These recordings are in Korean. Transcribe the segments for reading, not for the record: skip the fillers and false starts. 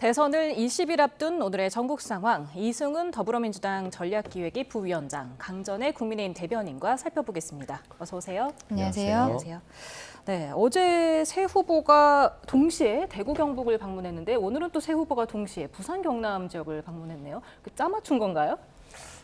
대선을 20일 앞둔 오늘의 전국 상황, 이승훈 더불어민주당 전략기획위 부위원장, 강전의 국민의힘 대변인과 살펴보겠습니다. 어서 오세요. 안녕하세요. 안녕하세요. 네, 어제 세 후보가 동시에 대구 경북을 방문했는데 오늘은 또 세 후보가 동시에 부산 경남 지역을 방문했네요. 짜맞춘 건가요?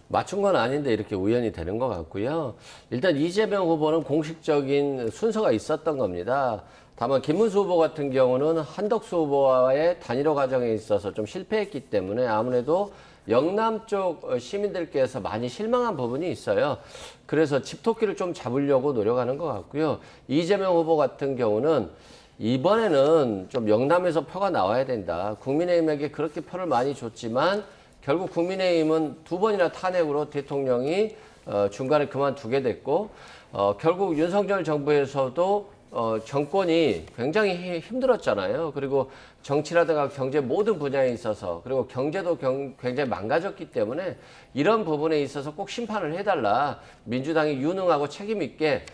맞춘 건 아닌데 이렇게 우연히 되는 것 같고요. 일단 이재명 후보는 공식적인 순서가 있었던 겁니다. 다만 김문수 후보 같은 경우는 한덕수 후보와의 단일화 과정에 있어서 좀 실패했기 때문에 아무래도 영남 쪽 시민들께서 많이 실망한 부분이 있어요. 그래서 집토끼를 좀 잡으려고 노력하는 것 같고요. 이재명 후보 같은 경우는 이번에는 좀 영남에서 표가 나와야 된다. 국민의힘에게 그렇게 표를 많이 줬지만 결국 국민의힘은 두 번이나 탄핵으로 대통령이 중간에 그만두게 됐고 결국 윤석열 정부에서도 정권이 굉장히 힘들었잖아요. 그리고 정치라든가 경제 모든 분야에 있어서 그리고 경제도 굉장히 망가졌기 때문에 이런 부분에 있어서 꼭 심판을 해달라. 민주당이 유능하고 책임 있게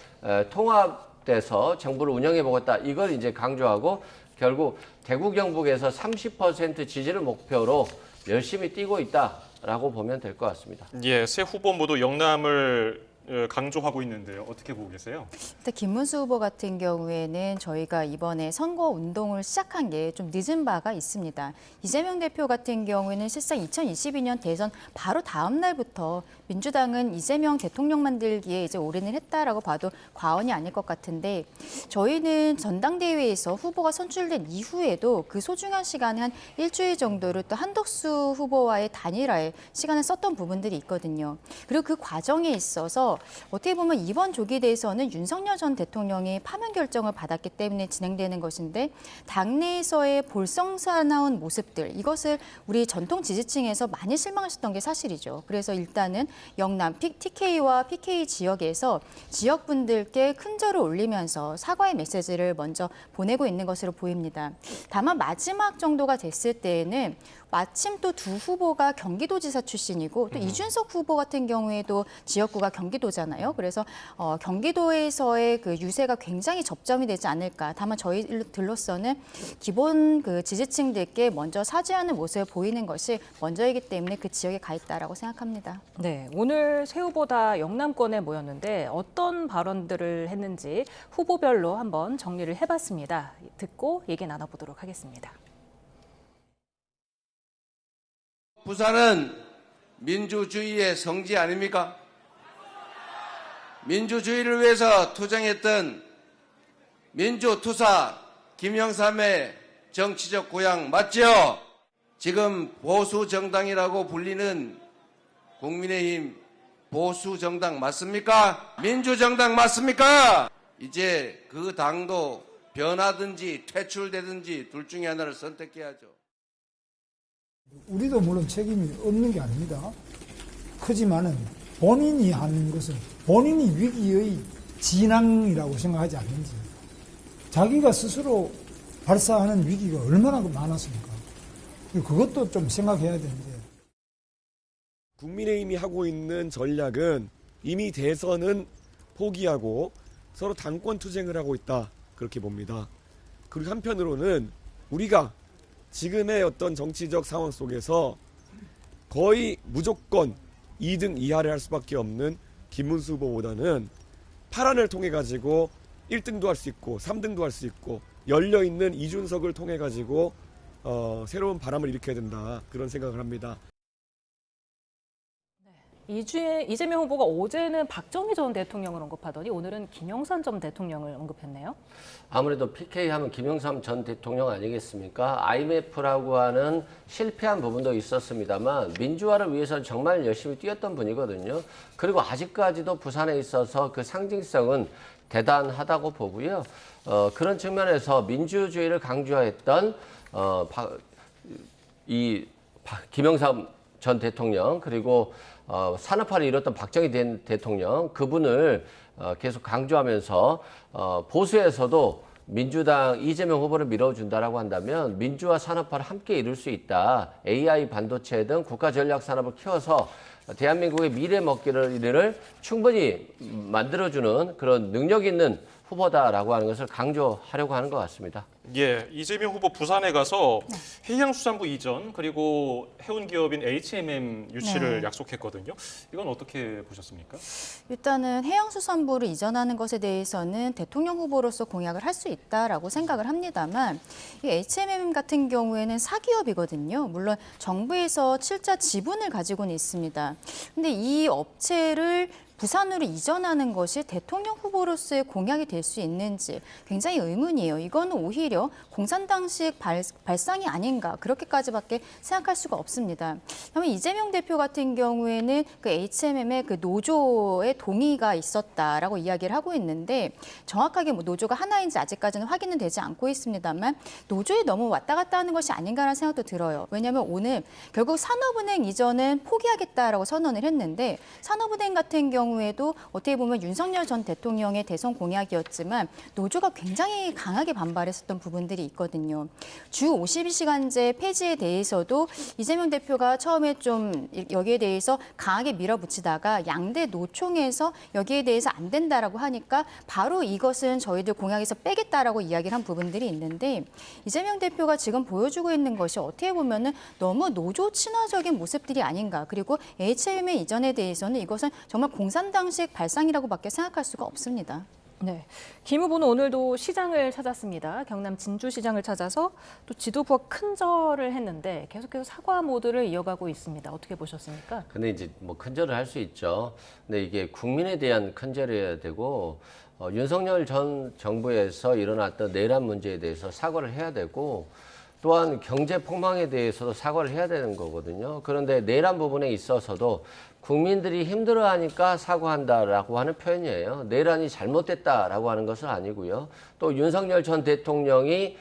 통합돼서 정부를 운영해 보겠다. 이걸 이제 강조하고 결국 대구 경북에서 30% 지지를 목표로 열심히 뛰고 있다라고 보면 될 것 같습니다. 예, 세 후보 모두 영남을 강조하고 있는데요. 어떻게 보고 계세요? 일단 김문수 후보 같은 경우에는 저희가 이번에 선거 운동을 시작한 게 좀 늦은 바가 있습니다. 이재명 대표 같은 경우에는 실상 2022년 대선 바로 다음 날부터 민주당은 이재명 대통령 만들기에 이제 올인을 했다라고 봐도 과언이 아닐 것 같은데 저희는 전당대회에서 후보가 선출된 이후에도 그 소중한 시간에 한 일주일 정도를 또 한덕수 후보와의 단일화에 시간을 썼던 부분들이 있거든요. 그리고 그 과정에 있어서 어떻게 보면 이번 조기 대선은 윤석열 전 대통령이 파면 결정을 받았기 때문에 진행되는 것인데 당내에서의 볼썽사나운 모습들 이것을 우리 전통 지지층에서 많이 실망하셨던 게 사실이죠. 그래서 일단은 영남 TK와 PK 지역에서 지역분들께 큰 절을 올리면서 사과의 메시지를 먼저 보내고 있는 것으로 보입니다. 다만 마지막 정도가 됐을 때에는 마침 또 두 후보가 경기도지사 출신이고 또 이준석 후보 같은 경우에도 지역구가 경기도잖아요. 그래서 경기도에서의 그 유세가 굉장히 접점이 되지 않을까. 다만 저희들로서는 기본 그 지지층들께 먼저 사죄하는 모습을 보이는 것이 먼저이기 때문에 그 지역에 가 있다라고 생각합니다. 네, 오늘 세 후보 다 영남권에 모였는데 어떤 발언들을 했는지 후보별로 한번 정리를 해봤습니다. 듣고 얘기 나눠보도록 하겠습니다. 부산은 민주주의의 성지 아닙니까? 민주주의를 위해서 투쟁했던 민주투사 김영삼의 정치적 고향 맞죠? 지금 보수정당이라고 불리는 국민의힘 보수정당 맞습니까? 민주정당 맞습니까? 이제 그 당도 변하든지 퇴출되든지 둘 중에 하나를 선택해야죠. 우리도 물론 책임이 없는 게 아닙니다. 크지만은 본인이 하는 것은 본인이 위기의 진앙이라고 생각하지 않는지 자기가 스스로 발사하는 위기가 얼마나 많았습니까? 그것도 좀 생각해야 되는데. 국민의힘이 하고 있는 전략은 이미 대선은 포기하고 서로 당권 투쟁을 하고 있다 그렇게 봅니다. 그리고 한편으로는 우리가 지금의 어떤 정치적 상황 속에서 거의 무조건 2등 이하를 할 수밖에 없는 김문수 후보보다는 파란을 통해 가지고 1등도 할 수 있고 3등도 할 수 있고 열려있는 이준석을 통해 가지고 새로운 바람을 일으켜야 된다 그런 생각을 합니다. 이재명 후보가 어제는 박정희 전 대통령을 언급하더니 오늘은 김영삼 전 대통령을 언급했네요. 아무래도 PK 하면 김영삼 전 대통령 아니겠습니까? IMF라고 하는 실패한 부분도 있었습니다만 민주화를 위해서는 정말 열심히 뛰었던 분이거든요. 그리고 아직까지도 부산에 있어서 그 상징성은 대단하다고 보고요. 그런 측면에서 민주주의를 강조했던 김영삼 전 대통령 그리고 산업화를 이뤘던 박정희 대통령 그분을 계속 강조하면서 보수에서도 민주당 이재명 후보를 밀어준다라고 한다면 민주화 산업화를 함께 이룰 수 있다. AI 반도체 등 국가 전략 산업을 키워서 대한민국의 미래 먹기를 충분히 만들어주는 그런 능력 있는 후보다라고 하는 것을 강조하려고 하는 것 같습니다. 예, 이재명 후보 부산에 가서 해양수산부 이전 그리고 해운 기업인 HMM 유치를 네. 약속했거든요. 이건 어떻게 보셨습니까? 일단은 해양수산부를 이전하는 것에 대해서는 대통령 후보로서 공약을 할 수 있다라고 생각을 합니다만 이 HMM 같은 경우에는 사기업이거든요. 물론 정부에서 7자 지분을 가지고는 있습니다. 근데 이 업체를 부산으로 이전하는 것이 대통령 후보로서의 공약이 될 수 있는지 굉장히 의문이에요. 이거는 오히려 공산당식 발상이 아닌가 그렇게까지밖에 생각할 수가 없습니다. 그러면 이재명 대표 같은 경우에는 그 HMM의 그 노조의 동의가 있었다라고 이야기를 하고 있는데 정확하게 뭐 노조가 하나인지 아직까지는 확인은 되지 않고 있습니다만 노조에 너무 왔다 갔다 하는 것이 아닌가라는 생각도 들어요. 왜냐하면 오늘 결국 산업은행 이전은 포기하겠다라고 선언을 했는데 산업은행 같은 경우에도 어떻게 보면 윤석열 전 대통령의 대선 공약이었지만 노조가 굉장히 강하게 반발했었던 부분들이 있거든요. 주 52시간제 폐지에 대해서도 이재명 대표가 처음에 좀 여기에 대해서 강하게 밀어붙이다가 양대 노총에서 여기에 대해서 안 된다라고 하니까 바로 이것은 저희들 공약에서 빼겠다라고 이야기를 한 부분들이 있는데 이재명 대표가 지금 보여주고 있는 것이 어떻게 보면은 너무 노조 친화적인 모습들이 아닌가. 그리고 HMM 이전에 대해서는 이것은 정말 공산당식 발상이라고밖에 생각할 수가 없습니다. 네, 김 후보는 오늘도 시장을 찾았습니다. 경남 진주시장을 찾아서 또 지도부와 큰절을 했는데 계속해서 사과 모드를 이어가고 있습니다. 어떻게 보셨습니까? 근데 이제 뭐 큰절을 할 수 있죠. 근데 이게 국민에 대한 큰절이어야 되고 윤석열 전 정부에서 일어났던 내란 문제에 대해서 사과를 해야 되고 또한 경제 폭망에 대해서도 사과를 해야 되는 거거든요. 그런데 내란 부분에 있어서도 국민들이 힘들어하니까 사과한다라고 하는 표현이에요. 내란이 잘못됐다라고 하는 것은 아니고요. 또 윤석열 전 대통령이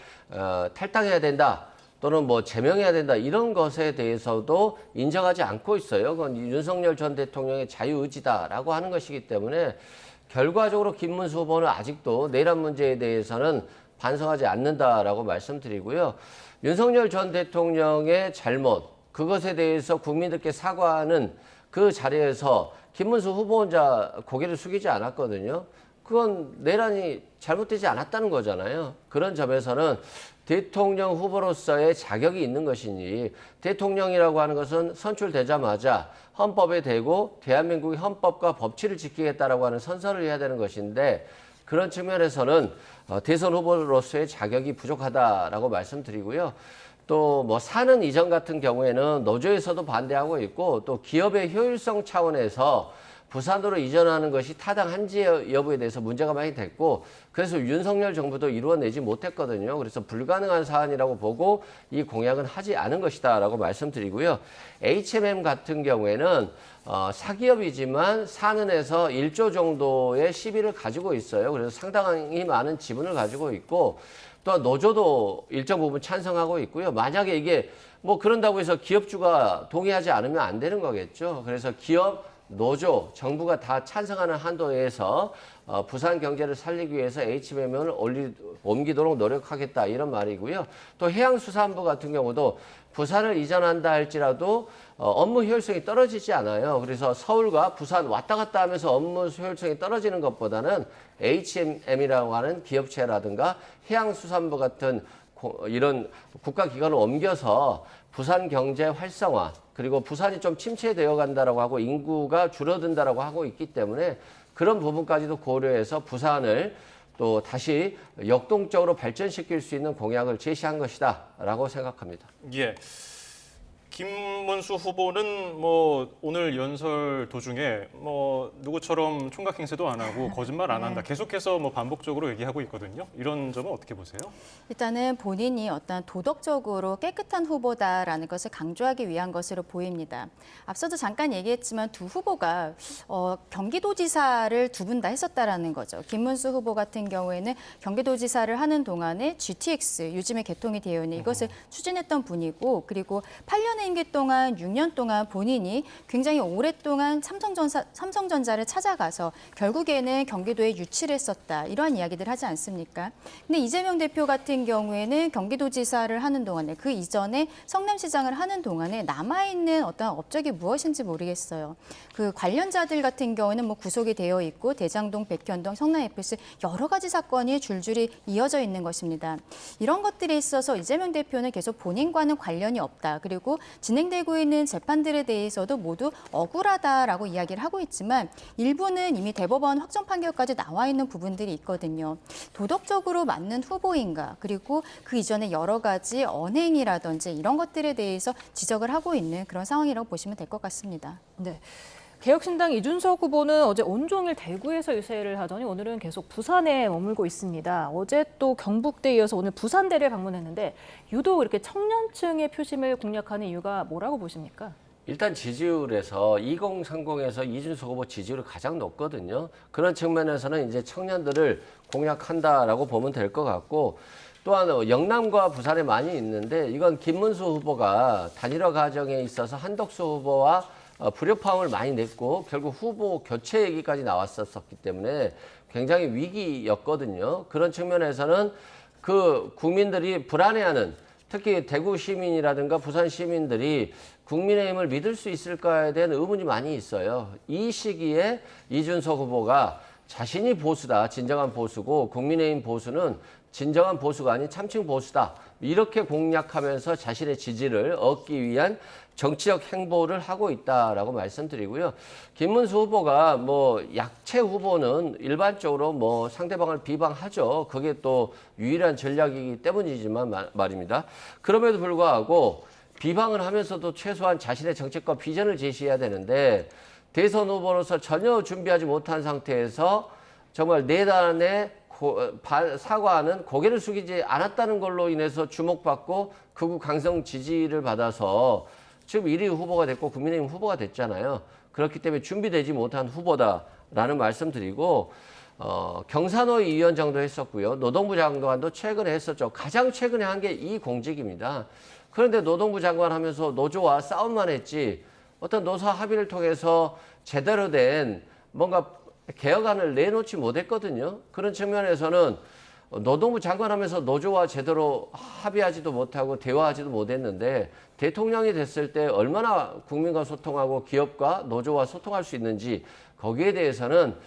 탈당해야 된다. 또는 뭐 제명해야 된다 이런 것에 대해서도 인정하지 않고 있어요. 그건 윤석열 전 대통령의 자유의지다라고 하는 것이기 때문에 결과적으로 김문수 후보는 아직도 내란 문제에 대해서는 반성하지 않는다라고 말씀드리고요. 윤석열 전 대통령의 잘못, 그것에 대해서 국민들께 사과하는 그 자리에서 김문수 후보 혼자 고개를 숙이지 않았거든요. 그건 내란이 잘못되지 않았다는 거잖아요. 그런 점에서는 대통령 후보로서의 자격이 있는 것이니 대통령이라고 하는 것은 선출되자마자 헌법에 대고 대한민국의 헌법과 법치를 지키겠다라고 하는 선서를 해야 되는 것인데 그런 측면에서는 대선 후보로서의 자격이 부족하다라고 말씀드리고요. 또 뭐 사는 이전 같은 경우에는 노조에서도 반대하고 있고 또 기업의 효율성 차원에서 부산으로 이전하는 것이 타당한지 여부에 대해서 문제가 많이 됐고 그래서 윤석열 정부도 이루어내지 못했거든요. 그래서 불가능한 사안이라고 보고 이 공약은 하지 않은 것이다라고 말씀드리고요. HMM 같은 경우에는 사기업이지만 산은에서 1조 정도의 시비를 가지고 있어요. 그래서 상당히 많은 지분을 가지고 있고 또 노조도 일정 부분 찬성하고 있고요. 만약에 이게 뭐 그런다고 해서 기업주가 동의하지 않으면 안 되는 거겠죠. 그래서 기업, 노조, 정부가 다 찬성하는 한도에서 부산 경제를 살리기 위해서 HMM을 옮기도록 노력하겠다 이런 말이고요. 또 해양수산부 같은 경우도 부산을 이전한다 할지라도 업무 효율성이 떨어지지 않아요. 그래서 서울과 부산 왔다 갔다 하면서 업무 효율성이 떨어지는 것보다는 HMM이라고 하는 기업체라든가 해양수산부 같은 이런 국가기관을 옮겨서 부산 경제 활성화 그리고 부산이 좀 침체되어 간다라고 하고 인구가 줄어든다라고 하고 있기 때문에 그런 부분까지도 고려해서 부산을 또 다시 역동적으로 발전시킬 수 있는 공약을 제시한 것이다라고 생각합니다. 예. 김문수 후보는 뭐 오늘 연설 도중에 뭐 누구처럼 총각 행세도 안 하고 거짓말 안 한다. 계속해서 뭐 반복적으로 얘기하고 있거든요. 이런 점은 어떻게 보세요? 일단은 본인이 어떤 도덕적으로 깨끗한 후보다라는 것을 강조하기 위한 것으로 보입니다. 앞서도 잠깐 얘기했지만 두 후보가 경기도지사를 두 분 다 했었다라는 거죠. 김문수 후보 같은 경우에는 경기도지사를 하는 동안에 GTX 요즘에 개통이 되어 있는 이것을 추진했던 분이고 그리고 8년의 임기 동안 6년 동안 본인이 굉장히 오랫동안 삼성전자를 찾아가서 결국에는 경기도에 유치를 했었다. 이러한 이야기들 하지 않습니까? 근데 이재명 대표 같은 경우에는 경기도지사를 하는 동안에 그 이전에 성남시장을 하는 동안에 남아있는 어떤 업적이 무엇인지 모르겠어요. 그 관련자들 같은 경우는 뭐 구속이 되어 있고 대장동, 백현동, 성남FC 여러 가지 사건이 줄줄이 이어져 있는 것입니다. 이런 것들에 있어서 이재명 대표는 계속 본인과는 관련이 없다. 그리고 진행되고 있는 재판들에 대해서도 모두 억울하다라고 이야기를 하고 있지만 일부는 이미 대법원 확정 판결까지 나와 있는 부분들이 있거든요. 도덕적으로 맞는 후보인가, 그리고 그 이전에 여러 가지 언행이라든지 이런 것들에 대해서 지적을 하고 있는 그런 상황이라고 보시면 될 것 같습니다. 네. 개혁신당 이준석 후보는 어제 온종일 대구에서 유세를 하더니 오늘은 계속 부산에 머물고 있습니다. 어제 또 경북대에 이어서 오늘 부산대를 방문했는데 유독 이렇게 청년층의 표심을 공략하는 이유가 뭐라고 보십니까? 일단 지지율에서 2030에서 이준석 후보 지지율이 가장 높거든요. 그런 측면에서는 이제 청년들을 공략한다라고 보면 될 것 같고, 또한 영남과 부산에 많이 있는데 이건 김문수 후보가 단일화 과정에 있어서 한덕수 후보와 불협화음을 많이 냈고 결국 후보 교체 얘기까지 나왔었기 때문에 굉장히 위기였거든요. 그런 측면에서는 그 국민들이 불안해하는, 특히 대구 시민이라든가 부산 시민들이 국민의힘을 믿을 수 있을까에 대한 의문이 많이 있어요. 이 시기에 이준석 후보가 자신이 보수다, 진정한 보수고 국민의힘 보수는 진정한 보수가 아닌 참칭 보수다, 이렇게 공략하면서 자신의 지지를 얻기 위한 정치적 행보를 하고 있다라고 말씀드리고요. 김문수 후보가 뭐 약체 후보는 일반적으로 뭐 상대방을 비방하죠. 그게 또 유일한 전략이기 때문이지만 말입니다. 그럼에도 불구하고 비방을 하면서도 최소한 자신의 정책과 비전을 제시해야 되는데 대선 후보로서 전혀 준비하지 못한 상태에서 정말 내단에 사과하는, 고개를 숙이지 않았다는 걸로 인해서 주목받고 극우 강성 지지를 받아서 지금 1위 후보가 됐고 국민의힘 후보가 됐잖아요. 그렇기 때문에 준비되지 못한 후보다라는 말씀드리고, 경산호위 위원장도 했었고요. 노동부 장관도 최근에 했었죠. 가장 최근에 한 게 이 공직입니다. 그런데 노동부 장관 하면서 노조와 싸움만 했지 어떤 노사 합의를 통해서 제대로 된 뭔가 개혁안을 내놓지 못했거든요. 그런 측면에서는 노동부 장관하면서 노조와 제대로 합의하지도 못하고 대화하지도 못했는데 대통령이 됐을 때 얼마나 국민과 소통하고 기업과 노조와 소통할 수 있는지, 거기에 대해서는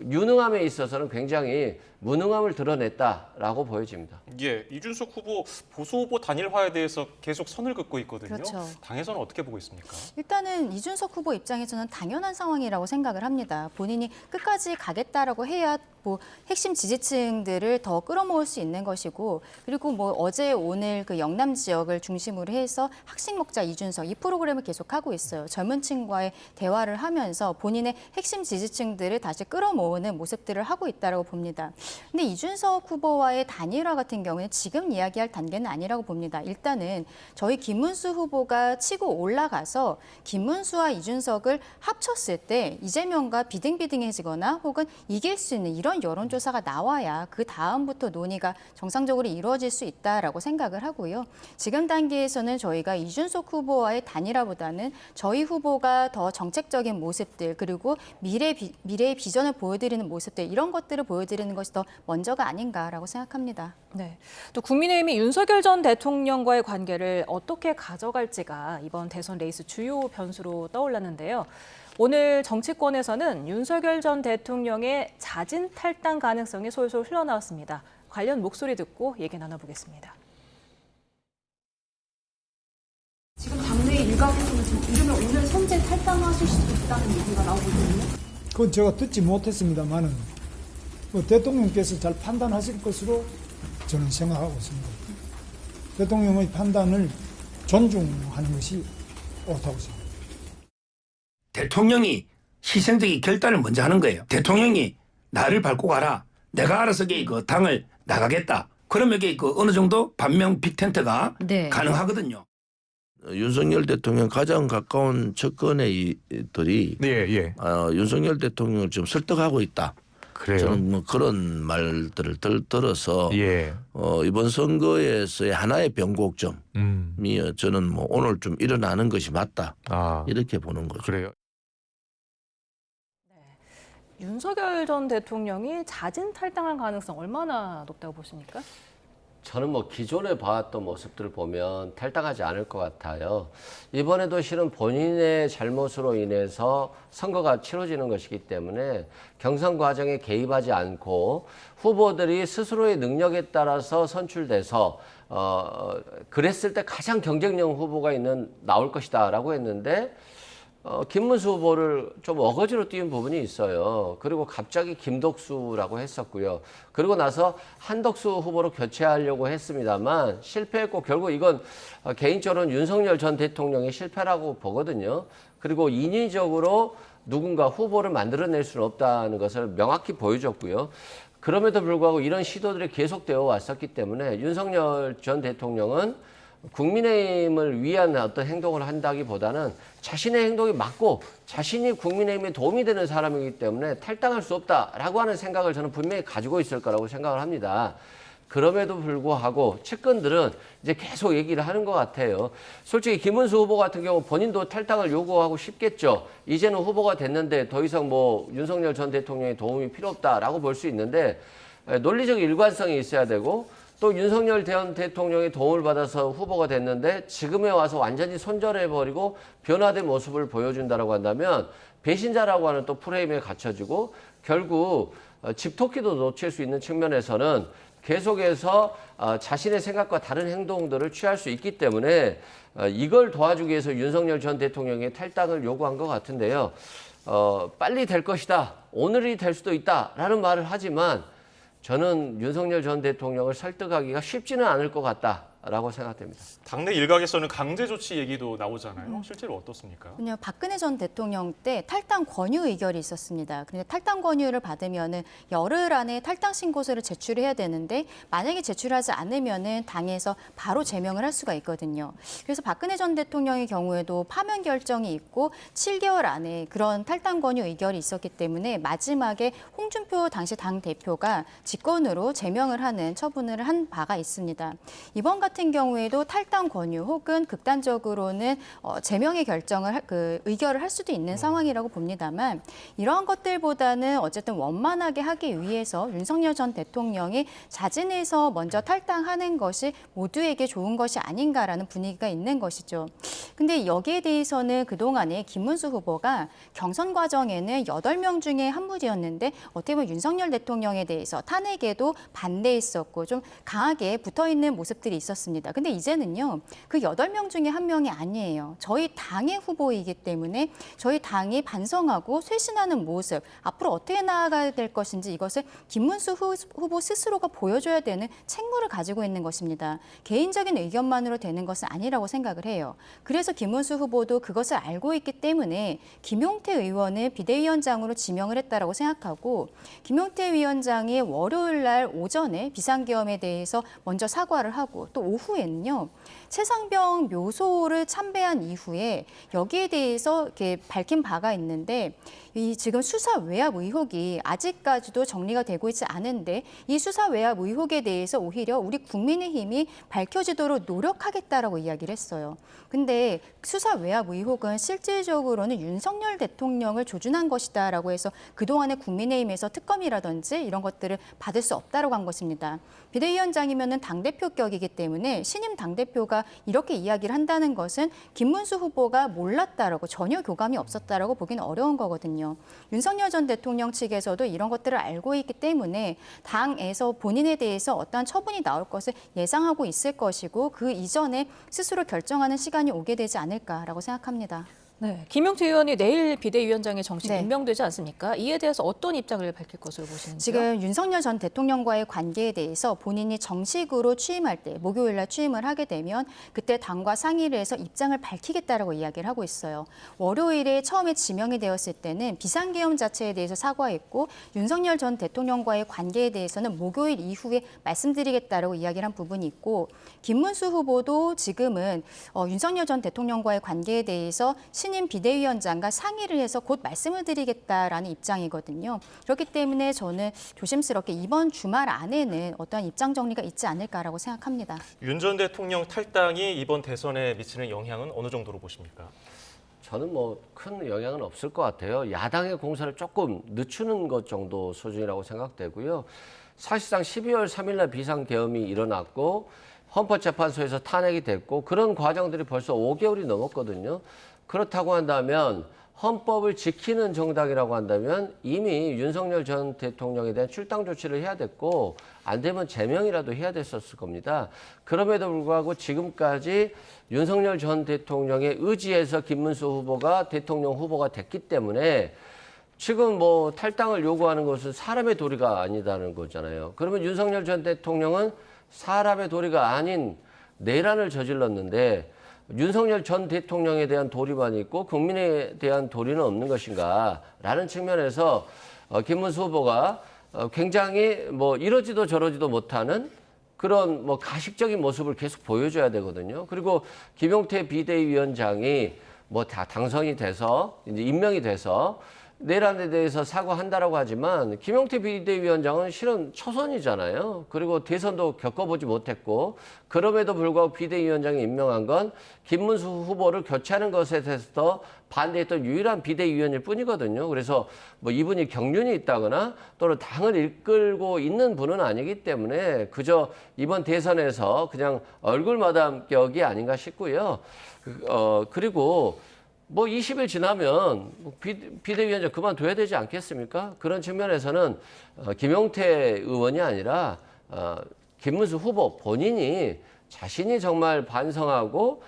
유능함에 있어서는 굉장히 무능함을 드러냈다라고 보여집니다. 예, 이준석 후보 보수 후보 단일화에 대해서 계속 선을 긋고 있거든요. 그렇죠. 당에서는 어떻게 보고 있습니까? 일단은 이준석 후보 입장에서는 당연한 상황이라고 생각을 합니다. 본인이 끝까지 가겠다라고 해야 뭐 핵심 지지층들을 더 끌어모을 수 있는 것이고, 그리고 뭐 어제 오늘 그 영남 지역을 중심으로 해서 학식 먹자 이준석 이 프로그램을 계속하고 있어요. 젊은 층과의 대화를 하면서 본인의 핵심 지지층들을 다시 끌어모으는 모습들을 하고 있다고 봅니다. 근데 이준석 후보와의 단일화 같은 경우는 지금 이야기할 단계는 아니라고 봅니다. 일단은 저희 김문수 후보가 치고 올라가서 김문수와 이준석을 합쳤을 때 이재명과 비등비등해지거나 혹은 이길 수 있는 이런 여론조사가 나와야 그 다음부터 논의가 정상적으로 이루어질 수 있다라고 생각을 하고요. 지금 단계에서는 저희가 이준석 후보와의 단일화보다는 저희 후보가 더 정책적인 모습들, 그리고 미래의 비전을 보여드리는 모습들, 이런 것들을 보여드리는 것이 더 먼저가 아닌가라고 생각합니다. 네. 또 국민의힘이 윤석열 전 대통령과의 관계를 어떻게 가져갈지가 이번 대선 레이스 주요 변수로 떠올랐는데요. 오늘 정치권에서는 윤석열 전 대통령의 자진 탈당 가능성이 솔솔 흘러나왔습니다. 관련 목소리 듣고 얘기 나눠보겠습니다. 지금 당내 일각에서는 지금 이르면 오늘 선제 탈당하실 수도 있다는 얘기가 나오고 있거든요. 그건 제가 듣지 못했습니다만은 대통령께서 잘 판단하실 것으로 저는 생각하고 있습니다. 대통령의 판단을 존중하는 것이 옳다고 생각합니다. 대통령이 희생적인 결단을 먼저 하는 거예요. 대통령이 나를 밟고 가라. 내가 알아서 그 당을 나가겠다. 그러면 어느 정도 반명 빅텐트가 가능하거든요. 윤석열 대통령 가장 가까운 측근의들이 윤석열 대통령을 좀 설득하고 있다. 그래요? 저는 뭐 그런 말들을 들어서 예. 이번 선거에서의 하나의 변곡점이 저는 뭐 오늘 좀 일어나는 것이 맞다. 이렇게 보는 거죠. 그래요. 윤석열 전 대통령이 자진 탈당할 가능성 얼마나 높다고 보십니까? 저는 뭐 기존에 봐왔던 모습들을 보면 탈당하지 않을 것 같아요. 이번에도 실은 본인의 잘못으로 인해서 선거가 치러지는 것이기 때문에 경선 과정에 개입하지 않고 후보들이 스스로의 능력에 따라서 선출돼서 그랬을 때 가장 경쟁력 후보가 나올 것이다라고 했는데 김문수 후보를 좀 어거지로 띄운 부분이 있어요. 그리고 갑자기 김덕수라고 했었고요. 그리고 나서 한덕수 후보로 교체하려고 했습니다만 실패했고 결국 이건 개인적으로는 윤석열 전 대통령의 실패라고 보거든요. 그리고 인위적으로 누군가 후보를 만들어낼 수는 없다는 것을 명확히 보여줬고요. 그럼에도 불구하고 이런 시도들이 계속되어 왔었기 때문에 윤석열 전 대통령은 국민의힘을 위한 어떤 행동을 한다기보다는 자신의 행동이 맞고 자신이 국민의힘에 도움이 되는 사람이기 때문에 탈당할 수 없다라고 하는 생각을 저는 분명히 가지고 있을 거라고 생각을 합니다. 그럼에도 불구하고 측근들은 이제 계속 얘기를 하는 것 같아요. 솔직히 김문수 후보 같은 경우 본인도 탈당을 요구하고 싶겠죠. 이제는 후보가 됐는데 더 이상 뭐 윤석열 전 대통령의 도움이 필요 없다라고 볼 수 있는데 논리적 일관성이 있어야 되고 또 윤석열 전 대통령의 도움을 받아서 후보가 됐는데 지금에 와서 완전히 손절해버리고 변화된 모습을 보여준다라고 한다면 배신자라고 하는 또 프레임에 갇혀지고 결국 집토끼도 놓칠 수 있는 측면에서는 계속해서 자신의 생각과 다른 행동들을 취할 수 있기 때문에 이걸 도와주기 위해서 윤석열 전 대통령의 탈당을 요구한 것 같은데요. 빨리 될 것이다. 오늘이 될 수도 있다라는 말을 하지만 저는 윤석열 전 대통령을 설득하기가 쉽지는 않을 것 같다라고 생각됩니다. 당내 일각에서는 강제 조치 얘기도 나오잖아요. 실제로 어떻습니까? 그냥 박근혜 전 대통령 때 탈당 권유 의결이 있었습니다. 그런데 탈당 권유를 받으면은 열흘 안에 탈당 신고서를 제출해야 되는데 만약에 제출하지 않으면은 당에서 바로 제명을 할 수가 있거든요. 그래서 박근혜 전 대통령의 경우에도 파면 결정이 있고 7개월 안에 그런 탈당 권유 의결이 있었기 때문에 마지막에 홍준표 당시 당 대표가 직권으로 제명을 하는 처분을 한 바가 있습니다. 이번 같은 경우에도 탈당 권유 혹은 극단적으로는 제명의 결정을 의결을 할 수도 있는 상황이라고 봅니다만 이러한 것들보다는 어쨌든 원만하게 하기 위해서 윤석열 전 대통령이 자진해서 먼저 탈당하는 것이 모두에게 좋은 것이 아닌가라는 분위기가 있는 것이죠. 근데 여기에 대해서는 그동안에 김문수 후보가 경선 과정에는 8명 중에 한 분이었는데 어떻게 보면 윤석열 대통령에 대해서 탄핵에도 반대했었고 좀 강하게 붙어있는 모습들이 있었습니다. 근데 이제는요. 그 8명 중에 한 명이 아니에요. 저희 당의 후보이기 때문에 저희 당이 반성하고 쇄신하는 모습, 앞으로 어떻게 나아가야 될 것인지 이것을 김문수 후보 스스로가 보여줘야 되는 책무를 가지고 있는 것입니다. 개인적인 의견만으로 되는 것은 아니라고 생각을 해요. 그래서 김문수 후보도 그것을 알고 있기 때문에 김용태 의원을 비대위원장으로 지명을 했다라고 생각하고 김용태 위원장이 월요일 날 오전에 비상계엄에 대해서 먼저 사과를 하고 또 오후에는요. 최상병 묘소를 참배한 이후에 여기에 대해서 이렇게 밝힌 바가 있는데 이 지금 수사 외압 의혹이 아직까지도 정리가 되고 있지 않은데 이 수사 외압 의혹에 대해서 오히려 우리 국민의힘이 밝혀지도록 노력하겠다라고 이야기를 했어요. 근데 수사 외압 의혹은 실질적으로는 윤석열 대통령을 조준한 것이다라고 해서 그동안의 국민의힘에서 특검이라든지 이런 것들을 받을 수 없다라고 한 것입니다. 비대위원장이면은 당대표 격이기 때문에 신임 당대표가 이렇게 이야기를 한다는 것은 김문수 후보가 몰랐다라고 전혀 교감이 없었다라고 보기는 어려운 거거든요. 윤석열 전 대통령 측에서도 이런 것들을 알고 있기 때문에 당에서 본인에 대해서 어떠한 처분이 나올 것을 예상하고 있을 것이고 그 이전에 스스로 결정하는 시간이 오게 되지 않을까라고 생각합니다. 네, 김용태 의원이 내일 비대위원장에 정식 임명되지 않습니까? 이에 대해서 어떤 입장을 밝힐 것으로 보시는지요? 지금 윤석열 전 대통령과의 관계에 대해서 본인이 정식으로 취임할 때 목요일 날 취임을 하게 되면 그때 당과 상의를 해서 입장을 밝히겠다라고 이야기를 하고 있어요. 월요일에 처음에 지명이 되었을 때는 비상계엄 자체에 대해서 사과했고 윤석열 전 대통령과의 관계에 대해서는 목요일 이후에 말씀드리겠다라고 이야기를 한 부분이 있고 김문수 후보도 지금은 윤석열 전 대통령과의 관계에 대해서 신임 비대위원장과 상의를 해서 곧 말씀을 드리겠다라는 입장이거든요. 그렇기 때문에 저는 조심스럽게 이번 주말 안에는 어떠한 입장 정리가 있지 않을까라고 생각합니다. 윤 전 대통령 탈당이 이번 대선에 미치는 영향은 어느 정도로 보십니까? 저는 뭐 큰 영향은 없을 것 같아요. 야당의 공세를 조금 늦추는 것 정도 수준이라고 생각되고요. 사실상 12월 3일 날 비상계엄이 일어났고 헌법재판소에서 탄핵이 됐고 그런 과정들이 벌써 5개월이 넘었거든요. 그렇다고 한다면 헌법을 지키는 정당이라고 한다면 이미 윤석열 전 대통령에 대한 출당 조치를 해야 됐고 안 되면 제명이라도 해야 됐었을 겁니다. 그럼에도 불구하고 지금까지 윤석열 전 대통령의 의지에서 김문수 후보가 대통령 후보가 됐기 때문에 지금 뭐 탈당을 요구하는 것은 사람의 도리가 아니다는 거잖아요. 그러면 윤석열 전 대통령은 사람의 도리가 아닌 내란을 저질렀는데 윤석열 전 대통령에 대한 도리만 있고 국민에 대한 도리는 없는 것인가라는 측면에서 김문수 후보가 굉장히 뭐 이러지도 저러지도 못하는 그런 뭐 가식적인 모습을 계속 보여줘야 되거든요. 그리고 김용태 비대위원장이 뭐 다 당선이 돼서 이제 임명이 돼서 내란에 대해서 사과한다라고 하지만 김용태 비대위원장은 실은 초선이잖아요. 그리고 대선도 겪어보지 못했고 그럼에도 불구하고 비대위원장이 임명한 건 김문수 후보를 교체하는 것에 대해서 반대했던 유일한 비대위원일 뿐이거든요. 그래서 뭐 이분이 경륜이 있다거나 또는 당을 이끌고 있는 분은 아니기 때문에 그저 이번 대선에서 그냥 얼굴 마담격이 아닌가 싶고요. 그리고 뭐 20일 지나면 비대위원장 그만둬야 되지 않겠습니까? 그런 측면에서는 김용태 의원이 아니라 김문수 후보 본인이 자신이 정말 반성하고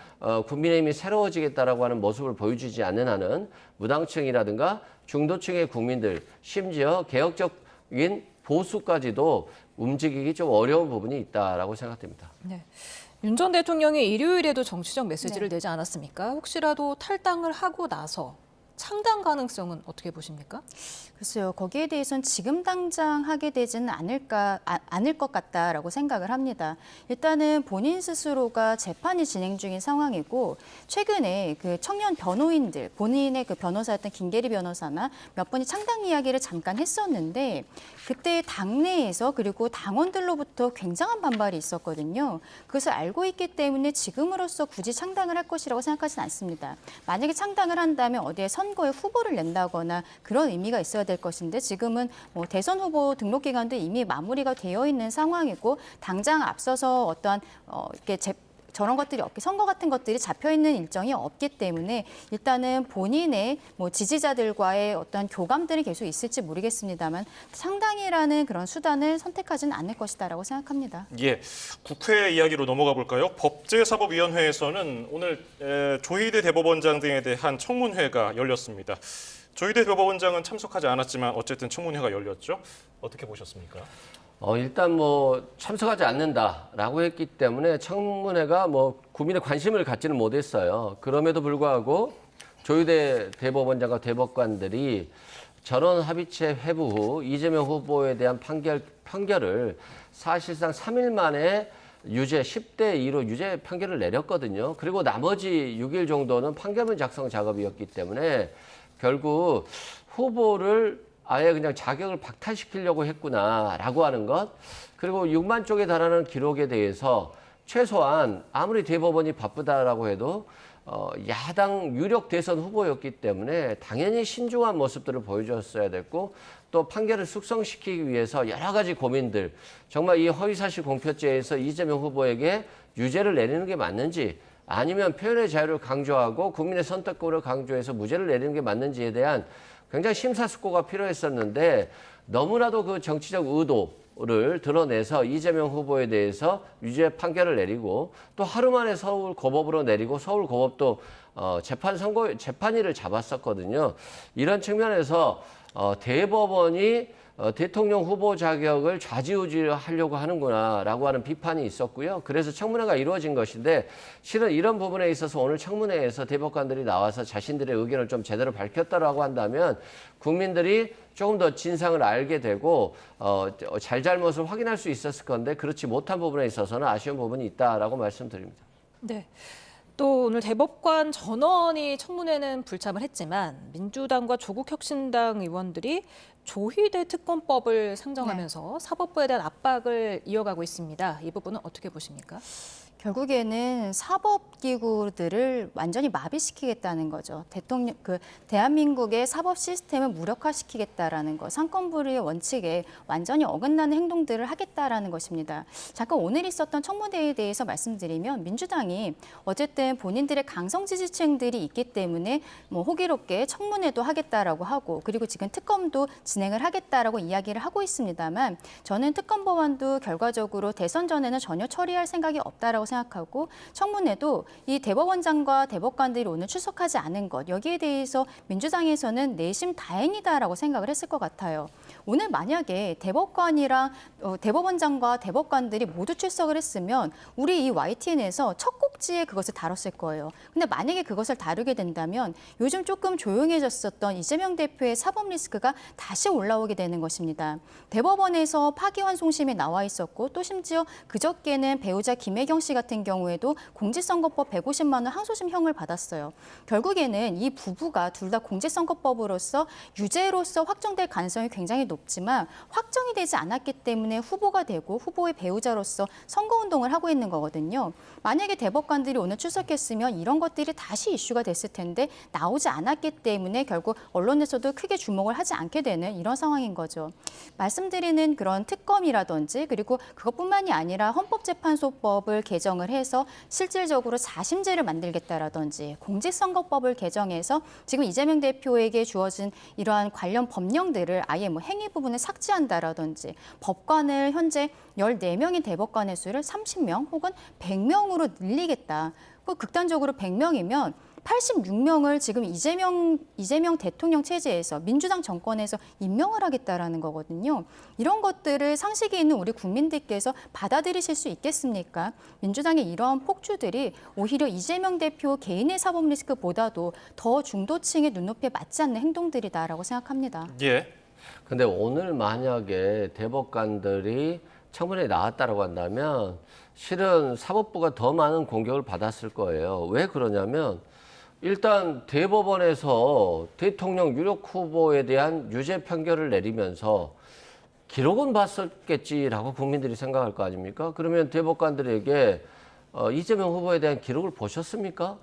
국민의힘이 새로워지겠다라고 하는 모습을 보여주지 않는 한은 무당층이라든가 중도층의 국민들 심지어 개혁적인 보수까지도 움직이기 좀 어려운 부분이 있다라고 생각됩니다. 네. 윤 전 대통령이 일요일에도 정치적 메시지를 내지 않았습니까? 혹시라도 탈당을 하고 나서 창당 가능성은 어떻게 보십니까? 글쎄요. 거기에 대해서는 지금 당장 하게 되지는 않을 것 같다라고 생각을 합니다. 일단은 본인 스스로가 재판이 진행 중인 상황이고 최근에 그 청년 변호인들, 본인의 그 변호사였던 김계리 변호사나 몇 분이 창당 이야기를 잠깐 했었는데 그때 당내에서 그리고 당원들로부터 굉장한 반발이 있었거든요. 그것을 알고 있기 때문에 지금으로서 굳이 창당을 할 것이라고 생각하지는 않습니다. 만약에 창당을 한다면 어디에 선거에 후보를 낸다거나 그런 의미가 있어야 될 것인데 지금은 뭐 대선 후보 등록 기간도 이미 마무리가 되어 있는 상황이고 당장 앞서서 어떠한 이렇게 저런 것들이 없게 선거 같은 것들이 잡혀 있는 일정이 없기 때문에 일단은 본인의 뭐 지지자들과의 어떤 교감들이 계속 있을지 모르겠습니다만 창당이라는 그런 수단을 선택하지는 않을 것이다라고 생각합니다. 예, 국회 이야기로 넘어가 볼까요? 법제사법위원회에서는 오늘 조희대 대법원장 등에 대한 청문회가 열렸습니다. 조희대 대법원장은 참석하지 않았지만 어쨌든 청문회가 열렸죠. 어떻게 보셨습니까? 일단 뭐 참석하지 않는다라고 했기 때문에 청문회가 뭐 국민의 관심을 갖지는 못했어요. 그럼에도 불구하고 조희대 대법원장과 대법관들이 전원 합의체 회부 후 이재명 후보에 대한 판결을 사실상 3일 만에 유죄 10대 2로 유죄 판결을 내렸거든요. 그리고 나머지 6일 정도는 판결문 작성 작업이었기 때문에 결국 후보를 아예 그냥 자격을 박탈시키려고 했구나라고 하는 것. 그리고 6만 쪽에 달하는 기록에 대해서 최소한 아무리 대법원이 바쁘다라고 해도 야당 유력 대선 후보였기 때문에 당연히 신중한 모습들을 보여줬어야 됐고 또 판결을 숙성시키기 위해서 여러 가지 고민들 정말 이 허위사실 공표죄에서 이재명 후보에게 유죄를 내리는 게 맞는지 아니면 표현의 자유를 강조하고 국민의 선택권을 강조해서 무죄를 내리는 게 맞는지에 대한 굉장히 심사숙고가 필요했었는데 너무나도 그 정치적 의도를 드러내서 이재명 후보에 대해서 유죄 판결을 내리고 또 하루 만에 서울 고법으로 내리고 서울 고법도 재판일을 잡았었거든요. 이런 측면에서 대법원이 대통령 후보 자격을 좌지우지하려고 하는구나라고 하는 비판이 있었고요. 그래서 청문회가 이루어진 것인데 실은 이런 부분에 있어서 오늘 청문회에서 대법관들이 나와서 자신들의 의견을 좀 제대로 밝혔다라고 한다면 국민들이 조금 더 진상을 알게 되고 잘잘못을 확인할 수 있었을 건데 그렇지 못한 부분에 있어서는 아쉬운 부분이 있다라고 말씀드립니다. 네. 또 오늘 대법관 전원이 청문회는 불참을 했지만 민주당과 조국혁신당 의원들이 조희대 특검법을 상정하면서 사법부에 대한 압박을 이어가고 있습니다. 이 부분은 어떻게 보십니까? 결국에는 사법기구들을 완전히 마비시키겠다는 거죠. 대한민국의 사법 시스템을 무력화시키겠다라는 것, 상권분리의 원칙에 완전히 어긋나는 행동들을 하겠다라는 것입니다. 잠깐 오늘 있었던 청문회에 대해서 말씀드리면 민주당이 어쨌든 본인들의 강성 지지층들이 있기 때문에 뭐 호기롭게 청문회도 하겠다라고 하고 그리고 지금 특검도 진행을 하겠다라고 이야기를 하고 있습니다만 저는 특검 법안도 결과적으로 대선 전에는 전혀 처리할 생각이 없다라고 생각하고 청문회도 이 대법원장과 대법관들이 오늘 출석하지 않은 것 여기에 대해서 민주당에서는 내심 다행이다라고 생각을 했을 것 같아요. 오늘 만약에 대법원장과 대법관들이 모두 출석을 했으면 우리 이 YTN에서 첫 꼭지에 그것을 다뤘을 거예요. 근데 만약에 그것을 다루게 된다면 요즘 조금 조용해졌었던 이재명 대표의 사법 리스크가 다시 올라오게 되는 것입니다. 대법원에서 파기환송심이 나와 있었고 또 심지어 그저께는 배우자 김혜경 씨 같은 경우에도 공직선거법 150만 원 항소심형을 받았어요. 결국에는 이 부부가 둘 다 공직선거법으로서 유죄로서 확정될 가능성이 굉장히 높지만 확정이 되지 않았기 때문에 후보가 되고 후보의 배우자로서 선거운동을 하고 있는 거거든요. 만약에 대법관들이 오늘 출석했으면 이런 것들이 다시 이슈가 됐을 텐데 나오지 않았기 때문에 결국 언론에서도 크게 주목을 하지 않게 되는 이런 상황인 거죠. 말씀드리는 그런 특검이라든지 그리고 그것뿐만이 아니라 헌법재판소법을 개정을 해서 실질적으로 자심제를 만들겠다라든지 공직선거법을 개정해서 지금 이재명 대표에게 주어진 이러한 관련 법령들을 아예 뭐 행위 부분을 삭제한다라든지 법관을 현재 14명인 대법관의 수를 30명 혹은 100명으로 늘리겠다. 극단적으로 100명이면 86명을 지금 이재명 대통령 체제에서 민주당 정권에서 임명을 하겠다라는 거거든요. 이런 것들을 상식이 있는 우리 국민들께서 받아들이실 수 있겠습니까? 민주당의 이러한 폭주들이 오히려 이재명 대표 개인의 사법 리스크보다도 더 중도층의 눈높이에 맞지 않는 행동들이다라고 생각합니다. 예. 근데 오늘 만약에 대법관들이 청문회에 나왔다라고 한다면 실은 사법부가 더 많은 공격을 받았을 거예요. 왜 그러냐면 일단 대법원에서 대통령 유력 후보에 대한 유죄 판결을 내리면서 기록은 봤었겠지라고 국민들이 생각할 거 아닙니까? 그러면 대법관들에게 이재명 후보에 대한 기록을 보셨습니까?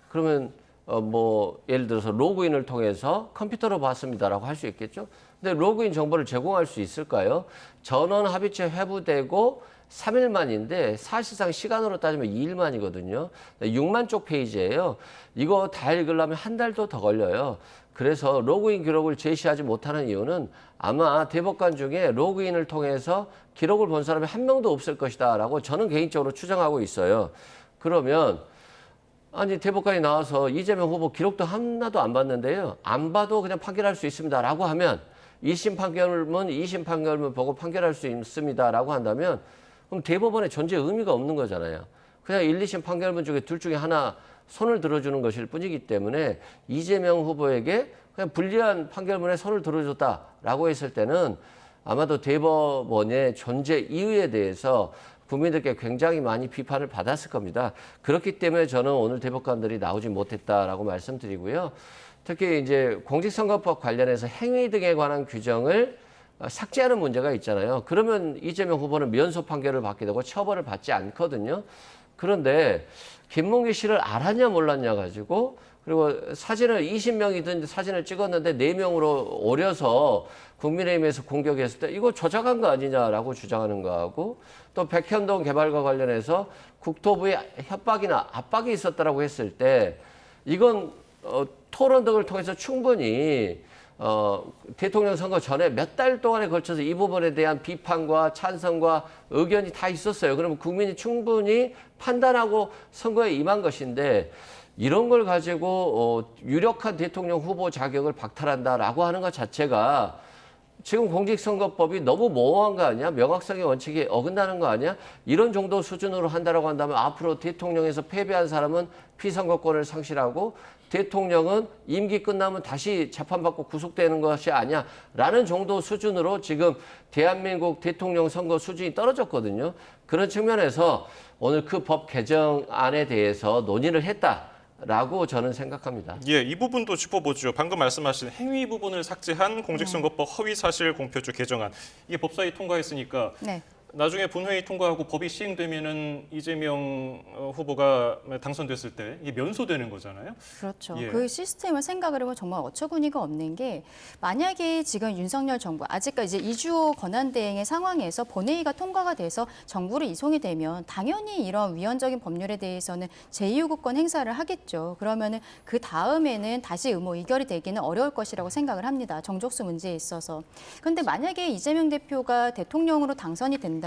그러면 뭐 예를 들어서 로그인을 통해서 컴퓨터로 봤습니다라고 할 수 있겠죠. 근데 로그인 정보를 제공할 수 있을까요? 전원 합의체 회부되고 3일 만인데 사실상 시간으로 따지면 2일 만이거든요. 6만 쪽 페이지예요. 이거 다 읽으려면 한 달도 더 걸려요. 그래서 로그인 기록을 제시하지 못하는 이유는 아마 대법관 중에 로그인을 통해서 기록을 본 사람이 한 명도 없을 것이다라고 저는 개인적으로 추정하고 있어요. 그러면 아니 대법관이 나와서 이재명 후보 기록도 하나도 안 봤는데요. 안 봐도 그냥 판결할 수 있습니다라고 하면 2심 판결문, 2심 판결문 보고 판결할 수 있습니다라고 한다면 그럼 대법원의 존재의 의미가 없는 거잖아요. 그냥 1, 2심 판결문 중에 둘 중에 하나 손을 들어주는 것일 뿐이기 때문에 이재명 후보에게 그냥 불리한 판결문에 손을 들어줬다라고 했을 때는 아마도 대법원의 존재 이유에 대해서 국민들께 굉장히 많이 비판을 받았을 겁니다. 그렇기 때문에 저는 오늘 대법관들이 나오지 못했다라고 말씀드리고요. 특히 이제 공직선거법 관련해서 행위 등에 관한 규정을 삭제하는 문제가 있잖아요. 그러면 이재명 후보는 면소 판결을 받게 되고 처벌을 받지 않거든요. 그런데 김문기 씨를 알았냐 몰랐냐 가지고 그리고 사진을 20명이든 사진을 찍었는데 4명으로 오려서 국민의힘에서 공격했을 때 이거 조작한 거 아니냐라고 주장하는 거하고 또 백현동 개발과 관련해서 국토부의 협박이나 압박이 있었다라고 했을 때 이건 토론 등을 통해서 충분히 대통령 선거 전에 몇 달 동안에 걸쳐서 이 부분에 대한 비판과 찬성과 의견이 다 있었어요. 그러면 국민이 충분히 판단하고 선거에 임한 것인데 이런 걸 가지고 유력한 대통령 후보 자격을 박탈한다라고 하는 것 자체가 지금 공직선거법이 너무 모호한 거 아니야? 명확성의 원칙에 어긋나는 거 아니야? 이런 정도 수준으로 한다라고 한다면 앞으로 대통령에서 패배한 사람은 피선거권을 상실하고 대통령은 임기 끝나면 다시 재판받고 구속되는 것이 아니야 라는 정도 수준으로 지금 대한민국 대통령 선거 수준이 떨어졌거든요. 그런 측면에서 오늘 그 법 개정안에 대해서 논의를 했다라고 저는 생각합니다. 예, 이 부분도 짚어보죠. 방금 말씀하신 행위 부분을 삭제한 공직선거법 허위사실 공표죄 개정안. 이게 법사위 통과했으니까 네. 나중에 본회의 통과하고 법이 시행되면은 이재명 후보가 당선됐을 때 이게 면소되는 거잖아요. 그렇죠. 예. 그 시스템을 생각을 해보면 정말 어처구니가 없는 게 만약에 지금 윤석열 정부 아직까지 이제 2주 권한대행의 상황에서 본회의가 통과가 돼서 정부로 이송이 되면 당연히 이런 위헌적인 법률에 대해서는 제2요구권 행사를 하겠죠. 그러면은 그 다음에는 다시 의무 의결이 되기는 어려울 것이라고 생각을 합니다. 정족수 문제에 있어서. 그런데 만약에 이재명 대표가 대통령으로 당선이 된다면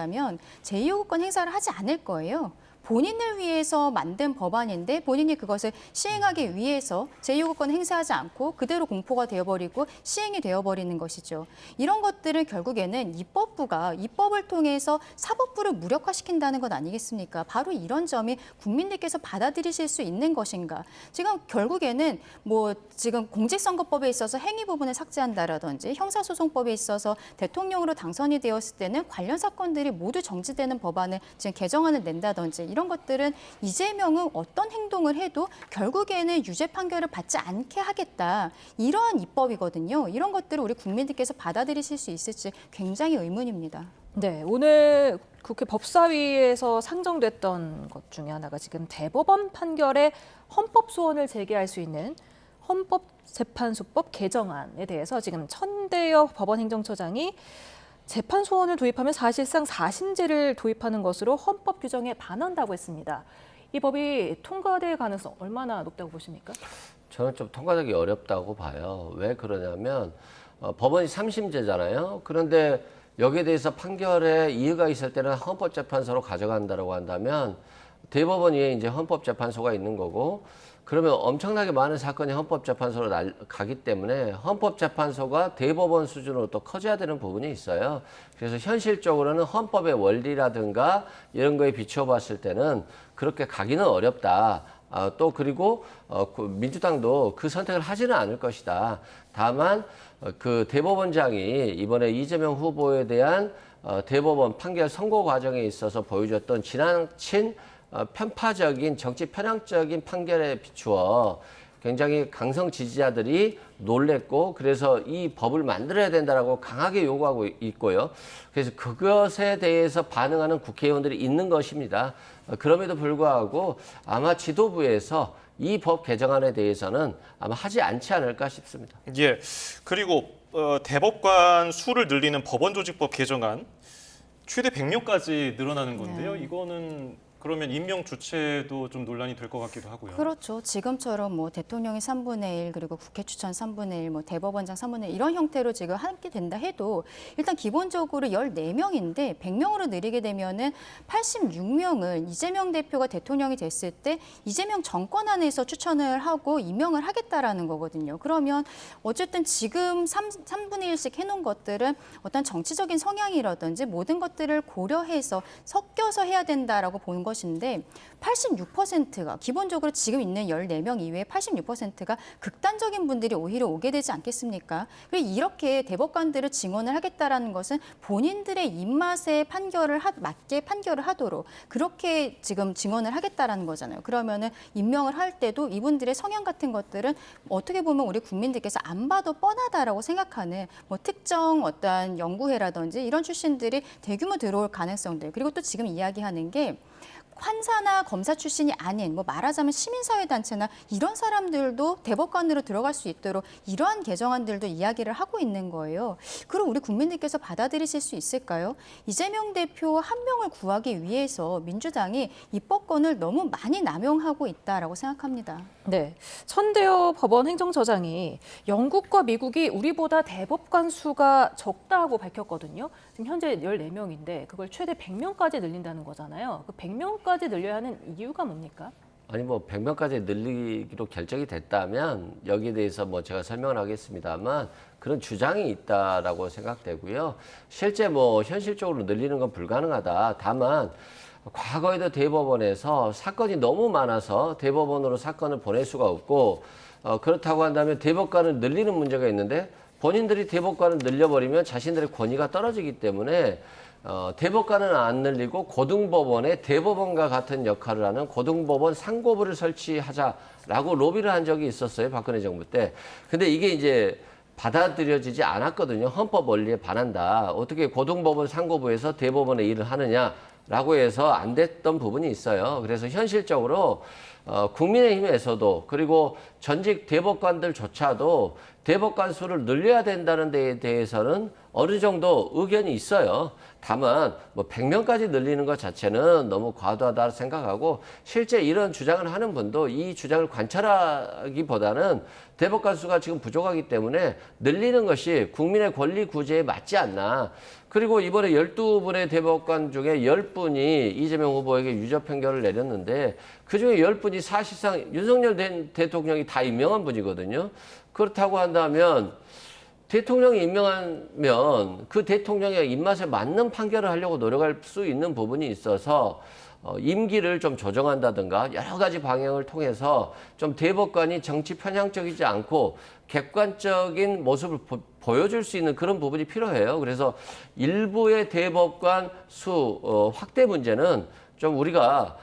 제2요구권 행사를 하지 않을 거예요. 본인을 위해서 만든 법안인데 본인이 그것을 시행하기 위해서 제2요구권 행사하지 않고 그대로 공포가 되어버리고 시행이 되어버리는 것이죠. 이런 것들은 결국에는 입법부가 입법을 통해서 사법부를 무력화시킨다는 것 아니겠습니까? 바로 이런 점이 국민들께서 받아들이실 수 있는 것인가. 지금 결국에는 뭐 지금 공직선거법에 있어서 행위 부분을 삭제한다라든지 형사소송법에 있어서 대통령으로 당선이 되었을 때는 관련 사건들이 모두 정지되는 법안을 지금 개정안을 낸다든지 이런 것들은 이재명은 어떤 행동을 해도 결국에는 유죄 판결을 받지 않게 하겠다. 이러한 입법이거든요. 이런 것들을 우리 국민들께서 받아들이실 수 있을지 굉장히 의문입니다. 네, 오늘 국회 법사위에서 상정됐던 것 중에 하나가 지금 대법원 판결에 헌법 소원을 제기할 수 있는 헌법재판소법 개정안에 대해서 지금 천대여 법원행정처장이 재판 소원을 도입하면 사실상 4심제를 도입하는 것으로 헌법 규정에 반한다고 했습니다. 이 법이 통과될 가능성 얼마나 높다고 보십니까? 저는 좀 통과되기 어렵다고 봐요. 왜 그러냐면 법원이 3심제잖아요. 그런데 여기에 대해서 판결에 이의가 있을 때는 헌법재판소로 가져간다고 한다면 대법원 위에 이제 헌법재판소가 있는 거고 그러면 엄청나게 많은 사건이 헌법재판소로 가기 때문에 헌법재판소가 대법원 수준으로 또 커져야 되는 부분이 있어요. 그래서 현실적으로는 헌법의 원리라든가 이런 거에 비추어 봤을 때는 그렇게 가기는 어렵다. 또 그리고 민주당도 그 선택을 하지는 않을 것이다. 다만 그 대법원장이 이번에 이재명 후보에 대한 대법원 판결 선고 과정에 있어서 보여줬던 지나친 편파적인 정치 편향적인 판결에 비추어 굉장히 강성 지지자들이 놀랬고 그래서 이 법을 만들어야 된다라고 강하게 요구하고 있고요. 그래서 그것에 대해서 반응하는 국회의원들이 있는 것입니다. 그럼에도 불구하고 아마 지도부에서 이 법 개정안에 대해서는 아마 하지 않지 않을까 싶습니다. 예. 그리고 대법관 수를 늘리는 법원조직법 개정안 최대 100명까지 늘어나는 건데요. 이거는 그러면 임명 주체도 좀 논란이 될 것 같기도 하고요. 그렇죠. 지금처럼 뭐 대통령이 3분의 1 그리고 국회 추천 3분의 1, 뭐 대법원장 3분의 1 이런 형태로 지금 함께 된다 해도 일단 기본적으로 14명인데 100명으로 늘리게 되면은 86명을 이재명 대표가 대통령이 됐을 때 이재명 정권 안에서 추천을 하고 임명을 하겠다라는 거거든요. 그러면 어쨌든 지금 3분의 1씩 해놓은 것들은 어떤 정치적인 성향이라든지 모든 것들을 고려해서 섞여서 해야 된다라고 보는 것인데 86%가 기본적으로 지금 있는 14명 이외에 86%가 극단적인 분들이 오히려 오게 되지 않겠습니까? 그리고 이렇게 대법관들을 증언을 하겠다라는 것은 본인들의 입맛에 맞게 판결을 하도록 그렇게 지금 증언을 하겠다라는 거잖아요. 그러면은 임명을 할 때도 이분들의 성향 같은 것들은 어떻게 보면 우리 국민들께서 안 봐도 뻔하다라고 생각하는 뭐 특정 어떤 연구회라든지 이런 출신들이 대규모 들어올 가능성들 그리고 또 지금 이야기하는 게 판사나 검사 출신이 아닌 뭐 말하자면 시민사회단체나 이런 사람들도 대법관으로 들어갈 수 있도록 이러한 개정안들도 이야기를 하고 있는 거예요. 그럼 우리 국민들께서 받아들이실 수 있을까요? 이재명 대표 한 명을 구하기 위해서 민주당이 입법권을 너무 많이 남용하고 있다라고 생각합니다. 네, 천대여 법원 행정처장이 영국과 미국이 우리보다 대법관 수가 적다고 밝혔거든요. 지금 현재 14명인데 그걸 최대 100명까지 늘린다는 거잖아요. 그 100명까지 늘려야 하는 이유가 뭡니까? 아니 뭐 100명까지 늘리기로 결정이 됐다면 여기에 대해서 뭐 제가 설명을 하겠습니다만 그런 주장이 있다라고 생각되고요. 실제 뭐 현실적으로 늘리는 건 불가능하다. 다만 과거에도 대법원에서 사건이 너무 많아서 대법원으로 사건을 보낼 수가 없고 그렇다고 한다면 대법관을 늘리는 문제가 있는데 본인들이 대법관을 늘려버리면 자신들의 권위가 떨어지기 때문에 대법관은 안 늘리고 고등법원에 대법원과 같은 역할을 하는 고등법원 상고부를 설치하자라고 로비를 한 적이 있었어요. 박근혜 정부 때. 근데 이게 이제 받아들여지지 않았거든요. 헌법 원리에 반한다. 어떻게 고등법원 상고부에서 대법원의 일을 하느냐라고 해서 안 됐던 부분이 있어요. 그래서 현실적으로 국민의힘에서도 그리고 전직 대법관들조차도 대법관 수를 늘려야 된다는 데에 대해서는 어느 정도 의견이 있어요. 다만 뭐 100명까지 늘리는 것 자체는 너무 과도하다 생각하고 실제 이런 주장을 하는 분도 이 주장을 관찰하기보다는 대법관 수가 지금 부족하기 때문에 늘리는 것이 국민의 권리 구제에 맞지 않나. 그리고 이번에 12분의 대법관 중에 10분이 이재명 후보에게 유죄 판결을 내렸는데 그중에 10분이 사실상 윤석열 대통령이 다 임명한 분이거든요. 그렇다고 한다면 대통령이 임명하면 그 대통령의 입맛에 맞는 판결을 하려고 노력할 수 있는 부분이 있어서 임기를 좀 조정한다든가 여러 가지 방향을 통해서 좀 대법관이 정치 편향적이지 않고 객관적인 모습을 보여줄 수 있는 그런 부분이 필요해요. 그래서 일부의 대법관 수 확대 문제는 좀 우리가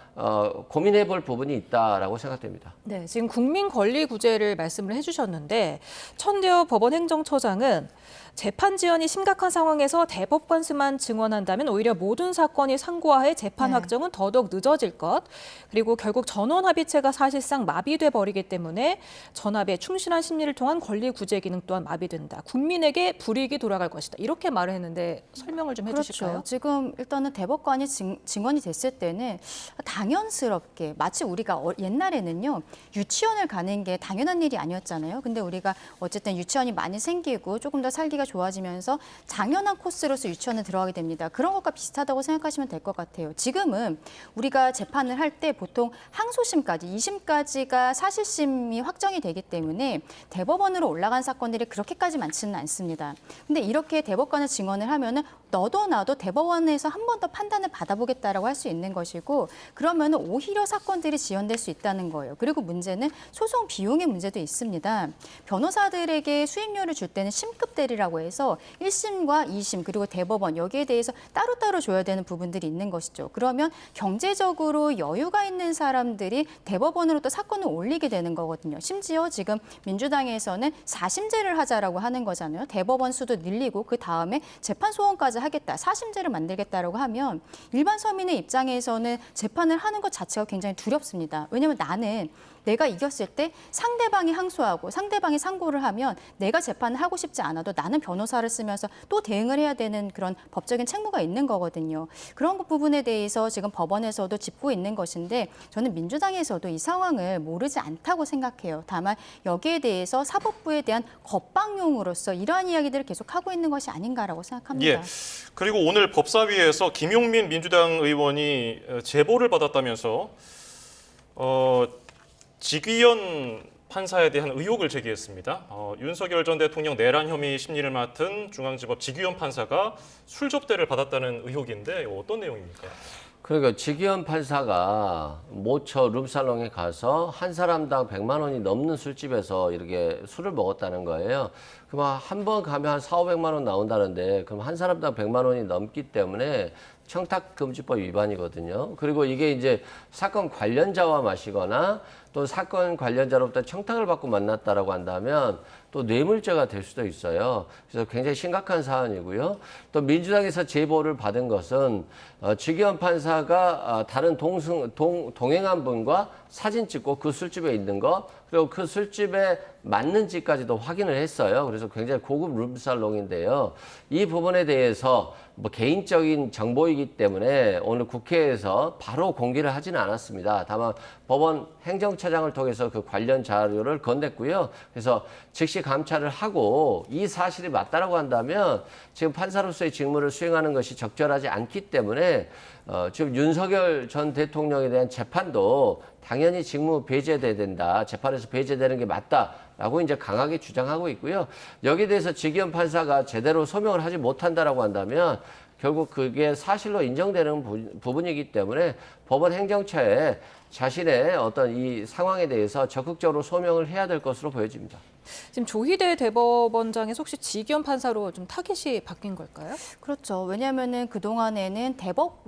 고민해 볼 부분이 있다라고 생각됩니다. 네, 지금 국민권리구제를 말씀을 해주셨는데 천대엽 법원행정처장은 재판 지연이 심각한 상황에서 대법관 수만 증원한다면 오히려 모든 사건이 상고화해 재판 확정은 더더욱 늦어질 것. 그리고 결국 전원 합의체가 사실상 마비돼 버리기 때문에 전합에 충실한 심리를 통한 권리구제 기능 또한 마비된다. 국민에게 불이익이 돌아갈 것이다. 이렇게 말을 했는데 설명을 좀 해주실까요? 그렇죠. 지금 일단은 대법관이 증언이 됐을 때는 당연스럽게 마치 우리가 옛날에는요 유치원을 가는 게 당연한 일이 아니었잖아요. 근데 우리가 어쨌든 유치원이 많이 생기고 조금 더 살기가 좋아지면서 당연한 코스로서 유치원에 들어가게 됩니다. 그런 것과 비슷하다고 생각하시면 될 것 같아요. 지금은 우리가 재판을 할 때 보통 항소심까지 2심까지가 사실심이 확정이 되기 때문에 대법원으로 올라간 사건들이 그렇게까지 많지는 않습니다. 근데 이렇게 대법관을 증언을 하면은 너도 나도 대법원에서 한 번 더 판단을 받아보겠다라고 할 수 있는 것이고 그러면 오히려 사건들이 지연될 수 있다는 거예요. 그리고 문제는 소송 비용의 문제도 있습니다. 변호사들에게 수임료를 줄 때는 심급 대리라고 해서 1심과 2심 그리고 대법원 여기에 대해서 따로따로 줘야 되는 부분들이 있는 것이죠. 그러면 경제적으로 여유가 있는 사람들이 대법원으로 또 사건을 올리게 되는 거거든요. 심지어 지금 민주당에서는 4심제를 하자라고 하는 거잖아요. 대법원 수도 늘리고 그 다음에 재판 소원까지 하겠다. 4심제를 만들겠다라고 하면 일반 서민의 입장에서는 재판을 하는 것 자체가 굉장히 두렵습니다. 왜냐하면 나는 내가 이겼을 때 상대방이 항소하고 상대방이 상고를 하면 내가 재판을 하고 싶지 않아도 나는 변호사를 쓰면서 또 대응을 해야 되는 그런 법적인 책무가 있는 거거든요. 그런 부분에 대해서 지금 법원에서도 짚고 있는 것인데 저는 민주당에서도 이 상황을 모르지 않다고 생각해요. 다만 여기에 대해서 사법부에 대한 겁방용으로서 이러한 이야기들을 계속하고 있는 것이 아닌가라고 생각합니다. 예. 그리고 오늘 법사위에서 김용민 민주당 의원이 제보를 받았다면서 지귀현 판사에 대한 의혹을 제기했습니다. 윤석열 전 대통령 내란 혐의 심리를 맡은 중앙지법 지귀현 판사가 술 접대를 받았다는 의혹인데 어떤 내용입니까? 그러니까 지귀현 판사가 모처 룸살롱에 가서 한 사람당 100만 원이 넘는 술집에서 이렇게 술을 먹었다는 거예요. 그럼 한 번 가면 한 400~500만 원 나온다는데 그럼 한 사람당 100만 원이 넘기 때문에 청탁금지법 위반이거든요. 그리고 이게 이제 사건 관련자와 마시거나 또 사건 관련자로부터 청탁을 받고 만났다라고 한다면 또 뇌물죄가 될 수도 있어요. 그래서 굉장히 심각한 사안이고요. 또 민주당에서 제보를 받은 것은 지귀현 판사가 다른 동행한 분과 사진 찍고 그 술집에 있는 거 그리고 그 술집에 맞는지까지도 확인을 했어요. 그래서 굉장히 고급 룸살롱인데요. 이 부분에 대해서 뭐 개인적인 정보이기 때문에 오늘 국회에서 바로 공개를 하지는 않았습니다. 다만 법원 행정처장을 통해서 그 관련 자료를 건넸고요. 그래서 즉시 감찰을 하고 이 사실이 맞다라고 한다면 지금 판사로서의 직무를 수행하는 것이 적절하지 않기 때문에 지금 윤석열 전 대통령에 대한 재판도 당연히 직무 배제돼야 된다. 재판에서 배제되는 게 맞다라고 이제 강하게 주장하고 있고요. 여기에 대해서 지기현 판사가 제대로 소명을 하지 못한다라고 한다면 결국 그게 사실로 인정되는 부분이기 때문에 법원 행정처에 자신의 어떤 이 상황에 대해서 적극적으로 소명을 해야 될 것으로 보여집니다. 지금 조희대 대법원장이 혹시 지기현 판사로 좀 타깃이 바뀐 걸까요? 그렇죠. 왜냐하면은 그동안에는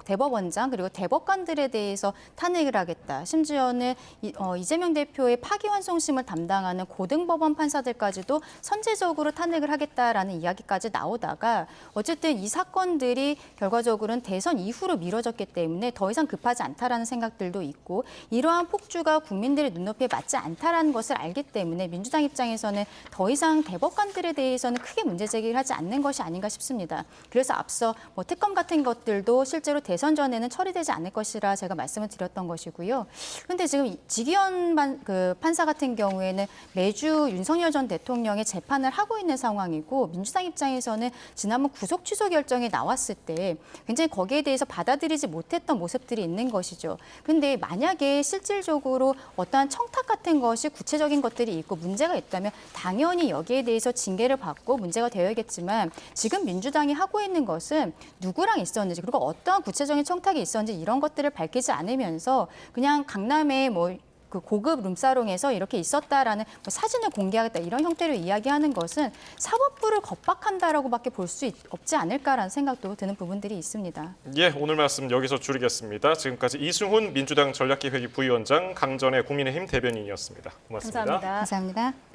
대법원장 그리고 대법관들에 대해서 탄핵을 하겠다. 심지어는 이재명 대표의 파기환송심을 담당하는 고등법원 판사들까지도 선제적으로 탄핵을 하겠다라는 이야기까지 나오다가 어쨌든 이 사건들이 결과적으로는 대선 이후로 미뤄졌기 때문에 더 이상 급하지 않다라는 생각들도 있고 이러한 폭주가 국민들의 눈높이에 맞지 않다라는 것을 알기 때문에 민주당 입장에서는 더 이상 대법관들에 대해서는 크게 문제 제기를 하지 않는 것이 아닌가 싶습니다. 그래서 앞서 뭐 특검 같은 것들도 실제로 대선 전에는 처리되지 않을 것이라 제가 말씀을 드렸던 것이고요. 그런데 지금 지기현 판사 같은 경우에는 매주 윤석열 전 대통령의 재판을 하고 있는 상황이고 민주당 입장에서는 지난번 구속 취소 결정이 나왔을 때 굉장히 거기에 대해서 받아들이지 못했던 모습들이 있는 것이죠. 그런데 만약에 실질적으로 어떠한 청탁 같은 것이 구체적인 것들이 있고 문제가 있다면 당연히 여기에 대해서 징계를 받고 문제가 되어야겠지만 지금 민주당이 하고 있는 것은 누구랑 있었는지 그리고 어떠한 구체적인 청탁이 있었는지 이런 것들을 밝히지 않으면서 그냥 강남에 그 고급 룸사롱에서 이렇게 있었다라는 사진을 공개하겠다 이런 형태로 이야기하는 것은 사법부를 겁박한다라고밖에 볼 수 없지 않을까라는 생각도 드는 부분들이 있습니다. 예, 오늘 말씀 여기서 줄이겠습니다. 지금까지 이승훈 민주당 전략기획위 부위원장, 강전의 국민의힘 대변인이었습니다. 고맙습니다. 감사합니다. 감사합니다.